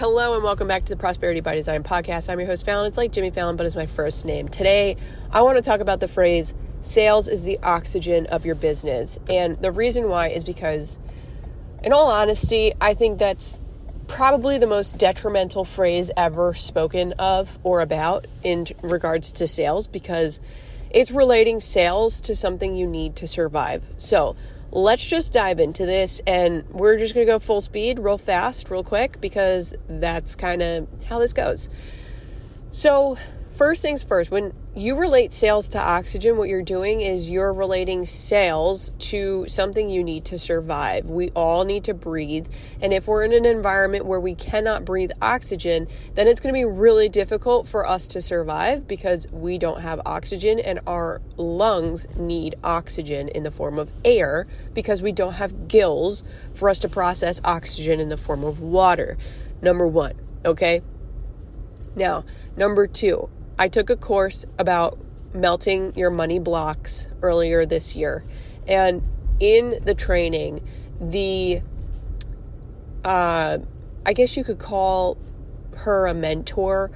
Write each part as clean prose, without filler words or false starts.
Hello and welcome back to the Prosperity by Design podcast. I'm your host, Fallon. It's like Jimmy Fallon, but it's my first name. Today, I want to talk about the phrase, sales is the oxygen of your business. And the reason why is because, in all honesty, I think that's probably the most detrimental phrase ever spoken of or about in regards to sales, because it's relating sales to something you need to survive. So let's just dive into this, and we're just going to go full speed, real fast, real quick, because that's kind of how this goes. So first things first, when you relate sales to oxygen, what you're doing is you're relating sales to something you need to survive. We all need to breathe. And if we're in an environment where we cannot breathe oxygen, then it's going to be really difficult for us to survive because we don't have oxygen, and our lungs need oxygen in the form of air because we don't have gills for us to process oxygen in the form of water. Number one, okay? Now, number two, I took a course about melting your money blocks earlier this year. And in the training, I guess you could call her a mentor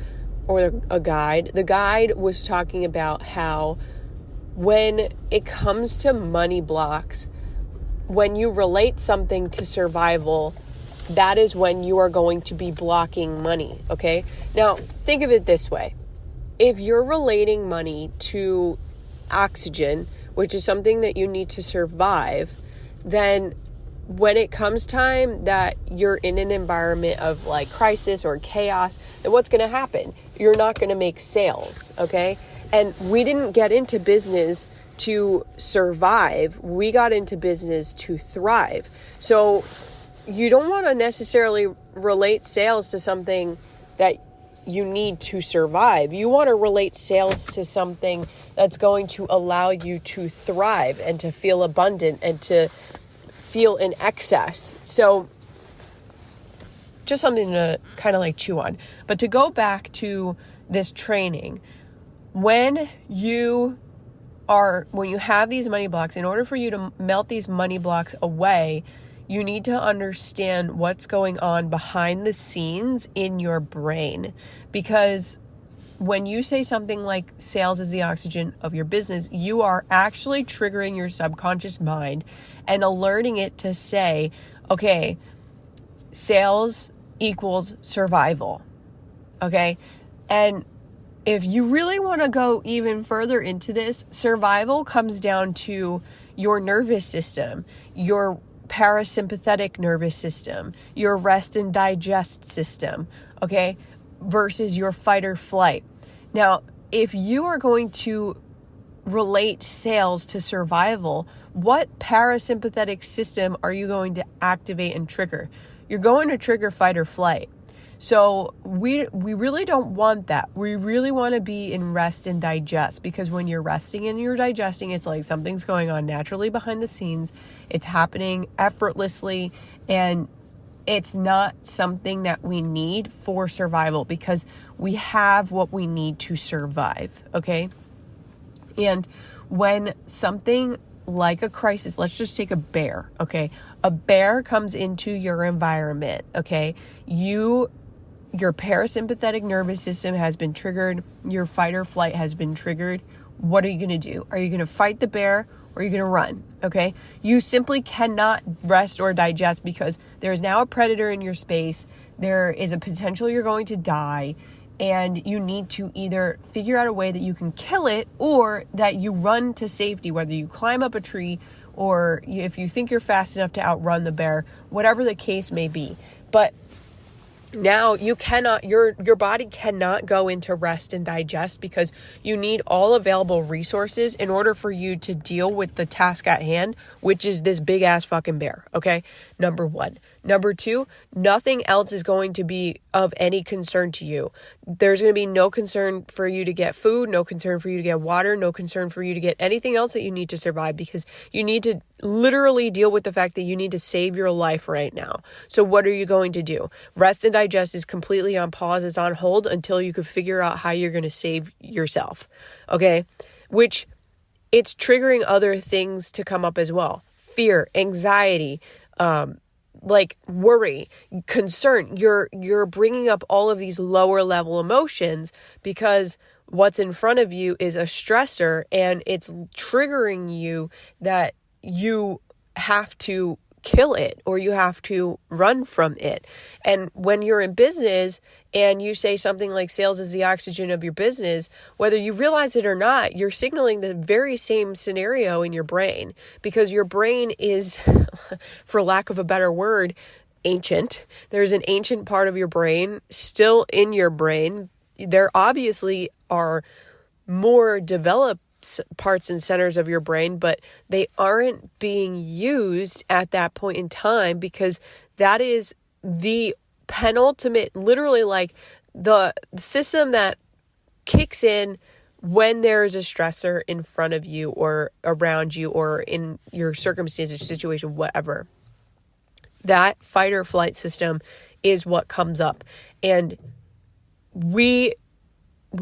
or a guide. The guide was talking about how when it comes to money blocks, when you relate something to survival, that is when you are going to be blocking money, okay? Now, think of it this way. If you're relating money to oxygen, which is something that you need to survive, then when it comes time that you're in an environment of like crisis or chaos, then what's going to happen? You're not going to make sales, okay? And we didn't get into business to survive. We got into business to thrive. So you don't want to necessarily relate sales to something that you need to survive. You want to relate sales to something that's going to allow you to thrive and to feel abundant and to feel in excess. So just something to kind of like chew on. But to go back to this training, when you have these money blocks, in order for you to melt these money blocks away, you need to understand what's going on behind the scenes in your brain. Because when you say something like sales is the oxygen of your business, you are actually triggering your subconscious mind and alerting it to say, okay, sales equals survival. Okay? And if you really want to go even further into this, survival comes down to your nervous system, your parasympathetic nervous system, your rest and digest system, okay, versus your fight or flight. Now, if you are going to relate sales to survival, what parasympathetic system are you going to activate and trigger? You're going to trigger fight or flight. So we really don't want that. We really want to be in rest and digest, because when you're resting and you're digesting, it's like something's going on naturally behind the scenes. It's happening effortlessly, and it's not something that we need for survival because we have what we need to survive, okay? And when something like a crisis, let's just take a bear, okay? A bear comes into your environment, okay? Your parasympathetic nervous system has been triggered. Your fight or flight has been triggered. What are you going to do? Are you going to fight the bear or are you going to run? Okay. You simply cannot rest or digest because there is now a predator in your space. There is a potential you're going to die, and you need to either figure out a way that you can kill it or that you run to safety, whether you climb up a tree or if you think you're fast enough to outrun the bear, whatever the case may be. But now you cannot, your body cannot go into rest and digest because you need all available resources in order for you to deal with the task at hand, which is this big ass fucking bear. Okay. Number one. Number two, nothing else is going to be of any concern to you. There's going to be no concern for you to get food, no concern for you to get water, no concern for you to get anything else that you need to survive, because you need to literally deal with the fact that you need to save your life right now. So what are you going to do? Rest and digest is completely on pause. It's on hold until you can figure out how you're going to save yourself. Okay. Which it's triggering other things to come up as well. Fear, anxiety, like worry, concern. You're bringing up all of these lower level emotions because what's in front of you is a stressor, and it's triggering you that you have to kill it or you have to run from it. And when you're in business and you say something like sales is the oxygen of your business, whether you realize it or not, you're signaling the very same scenario in your brain, because your brain is, for lack of a better word, ancient. There's an ancient part of your brain still in your brain. There obviously are more developed parts and centers of your brain, but they aren't being used at that point in time, because that is the penultimate, literally like the system that kicks in when there is a stressor in front of you or around you or in your circumstances, situation, whatever. That fight or flight system is what comes up. And we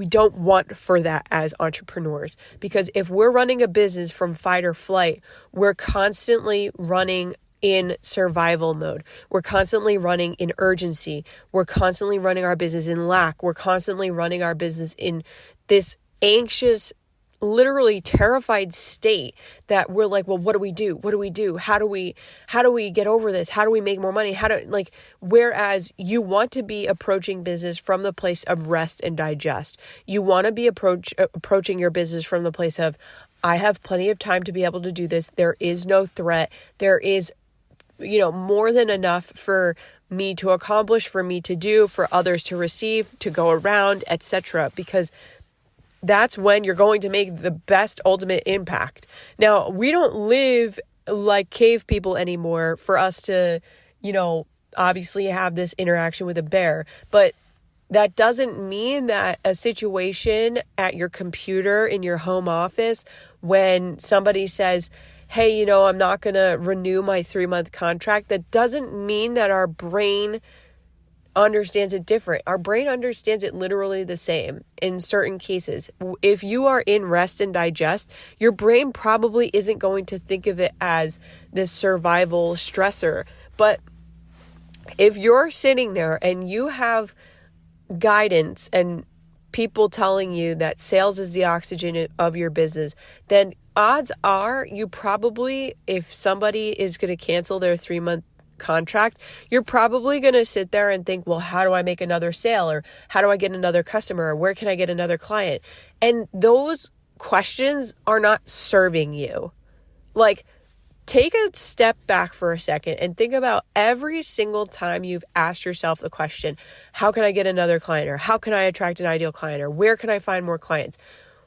don't want for that as entrepreneurs, because if we're running a business from fight or flight, we're constantly running in survival mode. We're constantly running in urgency. We're constantly running our business in lack. We're constantly running our business in this anxious, literally terrified state that we're like, well, what do we do? What do we do? How do we get over this? How do we make more money? Whereas you want to be approaching business from the place of rest and digest. You want to be approaching your business from the place of, I have plenty of time to be able to do this. There is no threat. There is, more than enough for me to accomplish, for me to do, for others to receive, to go around, etc. Because that's when you're going to make the best ultimate impact. Now, we don't live like cave people anymore for us to, obviously have this interaction with a bear. But that doesn't mean that a situation at your computer in your home office, when somebody says, hey, I'm not going to renew my 3-month contract, that doesn't mean that our brain understands it different. Our brain understands it literally the same in certain cases. If you are in rest and digest, your brain probably isn't going to think of it as this survival stressor. But if you're sitting there and you have guidance and people telling you that sales is the oxygen of your business, then odds are you probably, if somebody is going to cancel their 3-month contract, you're probably going to sit there and think, well, how do I make another sale? Or how do I get another customer? Or where can I get another client? And those questions are not serving you. Like, take a step back for a second and think about every single time you've asked yourself the question, how can I get another client? Or how can I attract an ideal client? Or where can I find more clients?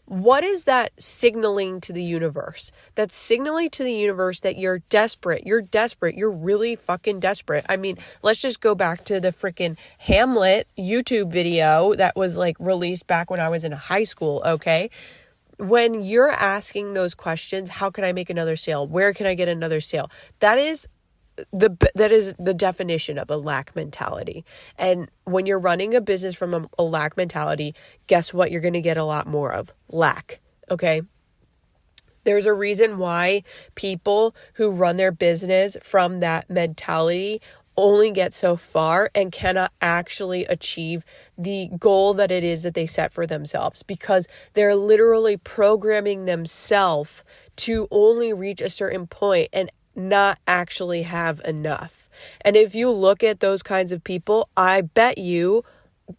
What is that signaling to the universe? That's signaling to the universe that you're desperate. You're desperate. You're really fucking desperate. I mean, let's just go back to the freaking Hamlet YouTube video that was like released back when I was in high school, okay? When you're asking those questions, how can I make another sale? Where can I get another sale? That is the definition of a lack mentality. And when you're running a business from a lack mentality, guess what? You're going to get a lot more of lack. Okay. There's a reason why people who run their business from that mentality only get so far and cannot actually achieve the goal that it is that they set for themselves, because they're literally programming themselves to only reach a certain point and not actually have enough. And if you look at those kinds of people, I bet you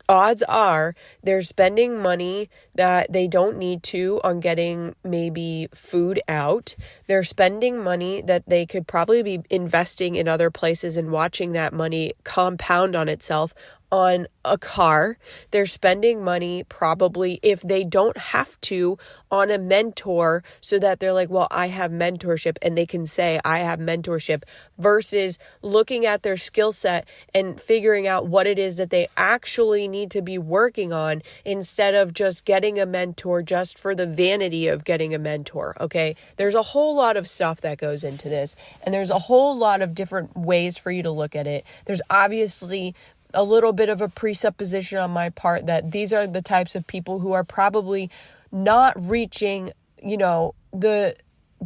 odds are they're spending money that they don't need to on getting maybe food out. They're spending money that they could probably be investing in other places and watching that money compound on itself on a car. They're spending money probably, if they don't have to, on a mentor, so that they're like, well, I have mentorship, and they can say I have mentorship, versus looking at their skill set and figuring out what it is that they actually need to be working on, instead of just getting a mentor just for the vanity of getting a mentor. Okay. There's a whole lot of stuff that goes into this, and there's a whole lot of different ways for you to look at it. There's obviously a little bit of a presupposition on my part that these are the types of people who are probably not reaching, the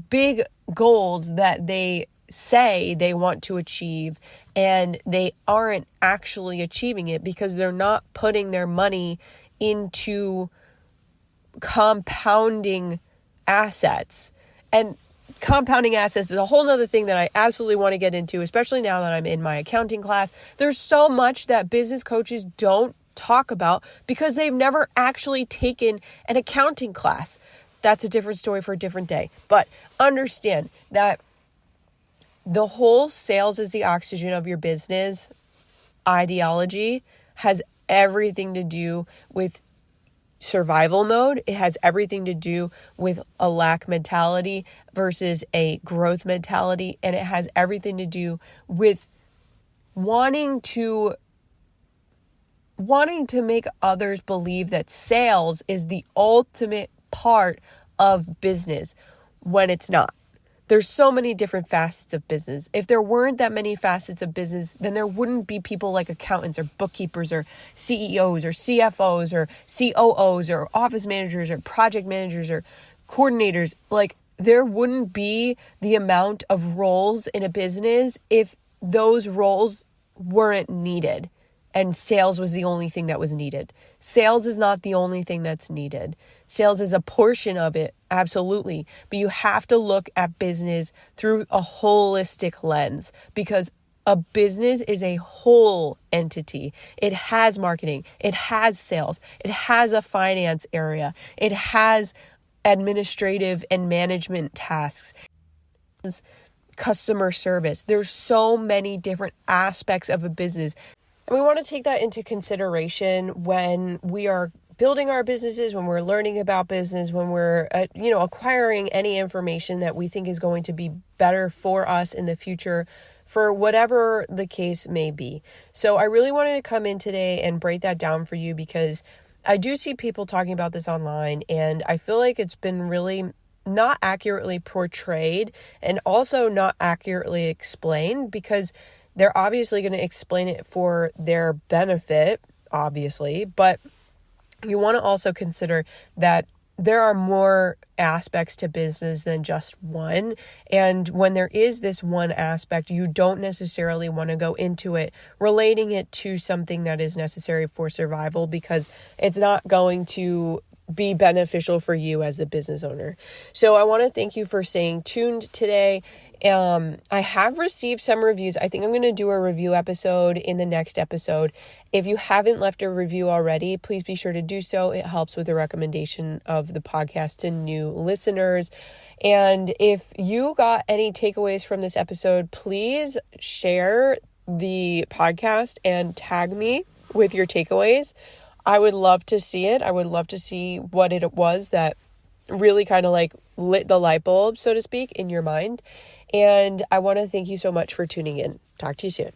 big goals that they say they want to achieve and they aren't actually achieving it because they're not putting their money into compounding assets. And compounding assets is a whole nother thing that I absolutely want to get into, especially now that I'm in my accounting class. There's so much that business coaches don't talk about because they've never actually taken an accounting class. That's a different story for a different day. But understand that the whole sales is the oxygen of your business ideology has everything to do with survival mode. It has everything to do with a lack mentality versus a growth mentality. And it has everything to do with wanting to make others believe that sales is the ultimate part of business when it's not. There's so many different facets of business. If there weren't that many facets of business, then there wouldn't be people like accountants or bookkeepers or CEOs or CFOs or COOs or office managers or project managers or coordinators. Like, there wouldn't be the amount of roles in a business if those roles weren't needed and sales was the only thing that was needed. Sales is not the only thing that's needed. Sales is a portion of it, absolutely. But you have to look at business through a holistic lens because a business is a whole entity. It has marketing. It has sales. It has a finance area. It has administrative and management tasks. Customer service. There's so many different aspects of a business. And we want to take that into consideration when we are building our businesses, when we're learning about business, when we're, acquiring any information that we think is going to be better for us in the future, for whatever the case may be. So I really wanted to come in today and break that down for you because I do see people talking about this online, and I feel like it's been really not accurately portrayed and also not accurately explained because they're obviously going to explain it for their benefit, obviously, but you want to also consider that there are more aspects to business than just one. And when there is this one aspect, you don't necessarily want to go into it relating it to something that is necessary for survival because it's not going to be beneficial for you as a business owner. So I want to thank you for staying tuned today. I have received some reviews. I think I'm going to do a review episode in the next episode. If you haven't left a review already, please be sure to do so. It helps with the recommendation of the podcast to new listeners. And if you got any takeaways from this episode, please share the podcast and tag me with your takeaways. I would love to see it. I would love to see what it was that really kind of like lit the light bulb, so to speak, in your mind. And I want to thank you so much for tuning in. Talk to you soon.